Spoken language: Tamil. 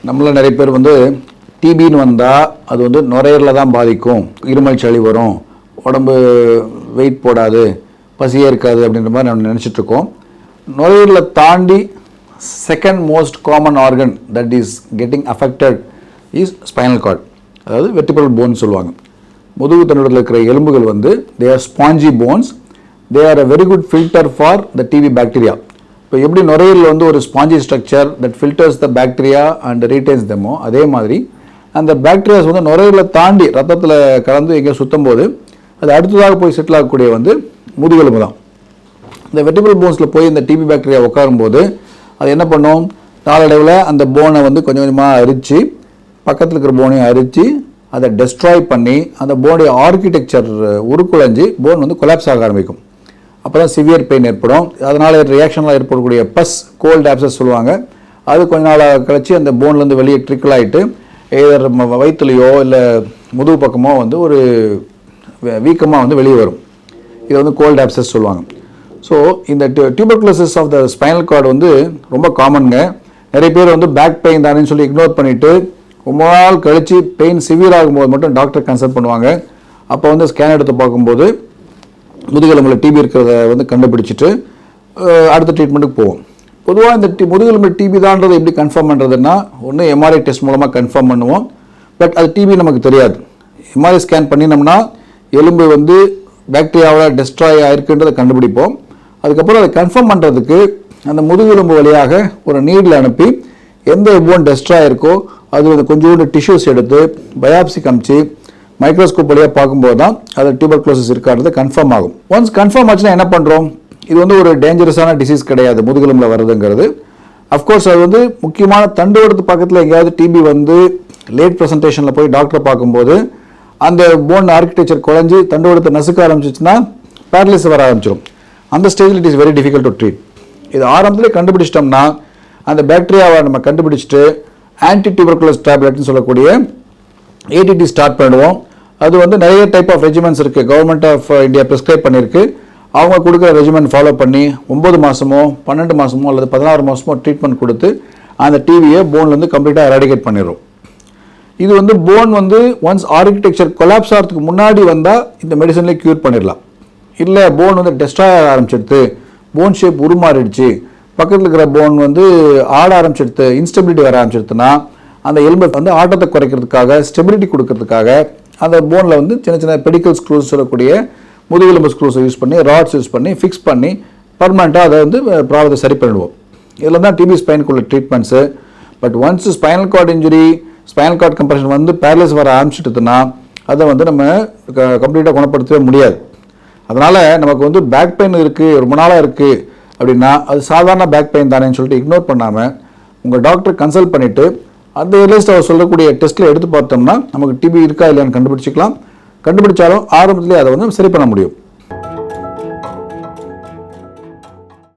நம்மள நிறைய பேர் வந்து டிபின்னு வந்தால் அது வந்து நுரையீரலில் தான் பாதிக்கும், இருமல் சளி வரும், உடம்பு வெயிட் போடாது, பசியே இருக்காது அப்படின்ற மாதிரி நம்ம நினச்சிட்ருக்கோம். நுரையீரலை தாண்டி second most common organ that is getting affected is spinal cord, அதாவது வெர்டிபிரல் போன் சொல்லுவாங்க. முதுகு தண்டுவடத்தில் இருக்கிற எலும்புகள் வந்து they are spongy bones, they are a very good filter for the TB bacteria. இப்போ எப்படி நுரையீரல் வந்து ஒரு spongy structure that filters the bacteria and retains தெமோ, அதே மாதிரி அந்த பாக்டீரியாஸ் வந்து நுரையீரலை தாண்டி ரத்தத்தில் கலந்து எங்கே சுற்றும் போது அது அடுத்ததாக போய் செட்டில் ஆகக்கூடிய வந்து முதுகெலும்பு தான். இந்த வெர்டிபிரல் போன்ஸில் போய் இந்த டிபி பாக்டீரியா உட்காரும்போது அது என்ன பண்ணும், நாளடைவில் அந்த போனை வந்து கொஞ்சம் கொஞ்சமாக அரித்து, பக்கத்தில் இருக்கிற போனையும் அரித்து அதை டெஸ்ட்ராய் பண்ணி அந்த போனுடைய ஆர்கிடெக்சர் உருக்குலைஞ்சி போன் வந்து கொலாப்ஸ் ஆக ஆரம்பிக்கும். அப்போ தான் சிவியர் பெயின் ஏற்படும். அதனால் ரியாக்ஷனில் ஏற்படக்கூடிய பஸ் கோல்டு ஆப்சஸ் சொல்லுவாங்க. அது கொஞ்ச நாள் கழிச்சு அந்த போன்லேருந்து வெளியே ட்ரிக்கிள் ஆகிட்டு ஏதர் வயிற்றுலையோ இல்லை முதுகு பக்கமோ வந்து ஒரு வீக்கமாக வந்து வெளியே வரும். இதை வந்து கோல்டு ஆப்சஸ் சொல்லுவாங்க. ஸோ இந்த tuberculosis of the spinal cord வந்து ரொம்ப காமனுங்க. நிறைய பேர் வந்து பேக் பெயின் தானேன்னு சொல்லி இக்னோர் பண்ணிவிட்டு ரொம்ப நாள் கழித்து பெயின் சிவியர் ஆகும்போது மட்டும் டாக்டர் கன்சல்ட் பண்ணுவாங்க. அப்போ வந்து ஸ்கேன் எடுத்து பார்க்கும்போது முதுகெலும்பில் டிபி இருக்கிறத வந்து கண்டுபிடிச்சிட்டு அடுத்த ட்ரீட்மெண்ட்டுக்கு போவோம். பொதுவாக இந்த முதுகெலும்பு டிபி தான்றதை எப்படி கன்ஃபார்ம் பண்ணுறதுன்னா, ஒன்று எம்ஆர்ஐ டெஸ்ட் மூலமாக கன்ஃபார்ம் பண்ணுவோம். பட் அது டிபி நமக்கு தெரியாது. எம்ஆர்ஐ ஸ்கேன் பண்ணினோம்னா எலும்பு வந்து பாக்டீரியாவில் டெஸ்ட்ராய் ஆகிருக்குன்றதை கண்டுபிடிப்போம். அதுக்கப்புறம் அதை கன்ஃபார்ம் பண்ணுறதுக்கு அந்த முதுகெலும்பு வழியாக ஒரு நீடில் அனுப்பி எந்த போன் டெஸ்ட்ராய் இருக்கோ அது வந்து கொஞ்சோண்டு டிஷ்யூஸ் எடுத்து பயாப்சி காமிச்சு மைக்ரோஸ்கோப் வழியாக பார்க்கும்போது தான் அது டியூபர்குலோசிஸ் இருக்காது கன்ஃபார்ம் ஆகும். ஒன்ஸ் கன்ஃபார்ம் ஆச்சுன்னா என்ன பண்ணுறோம், இது வந்து ஒரு டேஞ்சரஸான டிசீஸ் கிடையாது முதுகெலும்பில் வருதுங்கிறது. அஃப்கோர்ஸ் அது வந்து முக்கியமான தண்டுவடத்து பக்கத்தில் எங்கேயாவது டிபி வந்து லேட் ப்ரெசன்டேஷனில் போய் டாக்டரை பார்க்கும்போது அந்த போன் ஆர்கிடெக்சர் குறைஞ்சி தண்டுவடத்தை நசுக்க ஆரம்பிச்சிச்சுன்னா பேரலிஸ் வர ஆரம்பிச்சிடும். அந்த ஸ்டேஜில் it is very difficult to treat. இது ஆரம்பத்திலே கண்டுபிடிச்சிட்டோம்னா அந்த பாக்டீரியாவை நம்ம கண்டுபிடிச்சிட்டு ஆன்டி டியூபர்குலோஸ் டேப்லெட்னு சொல்லக்கூடிய ஏடிடி ஸ்டார்ட் பண்ணுவோம். அது வந்து நிறைய டைப் ஆஃப் ரெஜிமெண்ட்ஸ் இருக்குது, கவர்மெண்ட் ஆஃப் இந்தியா ப்ரிஸ்கிரைப் பண்ணியிருக்கு. அவங்க கொடுக்குற ரெஜிமெண்ட் ஃபாலோ பண்ணி 9 மாதமோ 12 மாதமோ அல்லது 16 மாதமோ ட்ரீட்மெண்ட் கொடுத்து அந்த டிவியை போன்லேருந்து கம்ப்ளீட்டாக எராடிகேட் பண்ணிடுறோம். இது வந்து போன் வந்து ஒன்ஸ் ஆர்கிடெக்சர் கொலாப்ஸ் ஆகிறதுக்கு முன்னாடி வந்தால் இந்த மெடிசன்லேயே க்யூர் பண்ணிடலாம். இல்லை போன் வந்து டெஸ்ட்ராய் ஆக ஆரம்பிச்சிடுது, போன் ஷேப் உருமாறிடுச்சு, பக்கத்தில் இருக்கிற போன் வந்து ஆட ஆரம்பிச்சிடுது, இன்ஸ்டெபிலிட்டி வர ஆரம்பிச்சிடுதுன்னா அந்த எலும்பை வந்து ஆட்டத்தை குறைக்கிறதுக்காக ஸ்டெபிலிட்டி கொடுக்கறதுக்காக அந்த போனில் வந்து சின்ன சின்ன பெடிக்கல் ஸ்க்ரூஸ் சொல்லக்கூடிய முதுகெலும்பு ஸ்க்ரூஸை யூஸ் பண்ணி ராட்ஸ் யூஸ் பண்ணி ஃபிக்ஸ் பண்ணி பர்மனெண்ட்டாக அதை வந்து ப்ராப்ளத்தை சரி பண்ணிடுவோம். இதில் தான் டிபி ஸ்பைனுக்குள்ள treatments. But once spinal cord injury, spinal cord compression வந்து பேரலைஸ் வர ஆரம்பிச்சிட்டுதுன்னா அதை வந்து நம்ம கம்ப்ளீட்டாக குணப்படுத்தவே முடியாது. அதனால் நமக்கு வந்து பேக் பெயின் இருக்குது, ரொம்ப நாளாக இருக்குது அப்படின்னா அது சாதாரண பேக் பெயின் தானேன்னு சொல்லிட்டு இக்னோர் பண்ணாமல் உங்கள் டாக்டர் கன்சல்ட் பண்ணிவிட்டு அந்த எர்லிஸ்ட் அவர் சொல்லக்கூடிய டெஸ்ட்டில் எடுத்து பார்த்தோம்னா நமக்கு டிபி இருக்கா இல்லையான்னு கண்டுபிடிச்சிக்கலாம். கண்டுபிடிச்சாலும் ஆரம்பத்திலே அதை வந்து சரி பண்ண முடியும்.